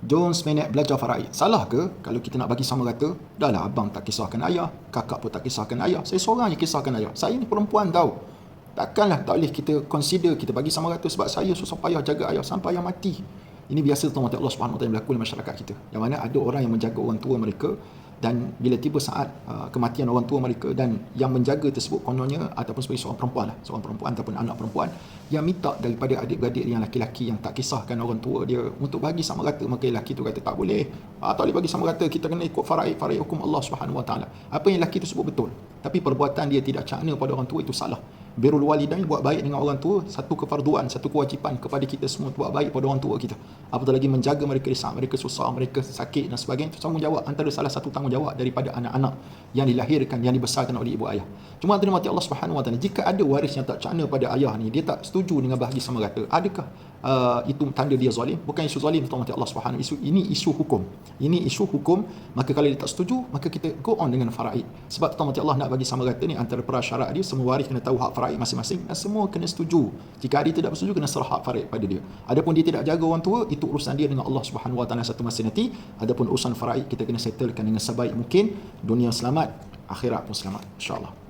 jom seminit belajar faraid. Salah ke kalau kita nak bagi sama rata? Dah lah, abang tak kisahkan ayah, kakak pun tak kisahkan ayah, saya seorang je kisahkan ayah. Saya ni perempuan tahu. Takkanlah tak boleh kita consider kita bagi sama rata sebab saya susah payah jaga ayah sampai ayah mati. Ini biasa tuan-tuan Allah Subhanahu Wa Taala berlaku di masyarakat kita. Yang mana ada orang yang menjaga orang tua mereka, dan bila tiba saat kematian orang tua mereka, dan yang menjaga tersebut kononnya ataupun sebagai seorang perempuan lah, seorang perempuan ataupun anak perempuan yang minta daripada adik-beradik yang laki-laki yang tak kisahkan orang tua dia untuk bagi sama rata, maka lelaki tu kata tak boleh, tak boleh bagi sama rata, kita kena ikut faraid hukum Allah Subhanahu Wa Taala. Apa yang lelaki tu sebut betul, tapi perbuatan dia tidak cakna pada orang tua itu salah. Birrul walidain, buat baik dengan orang tua, satu kefarduan, satu kewajipan kepada kita semua, buat baik pada orang tua kita. Apatah lagi menjaga mereka di saat mereka susah, mereka sakit dan sebagainya. Itu tanggungjawab, antara salah satu tanggungjawab daripada anak-anak yang dilahirkan, yang dibesarkan oleh ibu ayah. Cuma antara mati Allah Subhanahu Wa Taala, jika ada waris yang tak cakna pada ayah ni, dia tak setuju dengan bahagi sama rata, adakah itu tanda dia zalim? Bukan isu zalim, tuan-tuan Allah Subhanahu Wa Taala. Ini isu hukum. Ini isu hukum. Maka kalau dia tak setuju, maka kita go on dengan faraid. Sebab tuan-tuan Allah nak bagi sama rata ni, antara prasyarat dia, semua waris kena tahu hak faraid masing-masing dan semua kena setuju. Jika dia tidak bersetuju, kena serah hak faraid pada dia. Adapun dia tidak jaga orang tua, itu urusan dia dengan Allah Subhanahu Wa Taala satu masa nanti. Adapun urusan faraid kita kena settlekan dengan sebaik mungkin, dunia selamat, akhirat pun selamat, insya-Allah.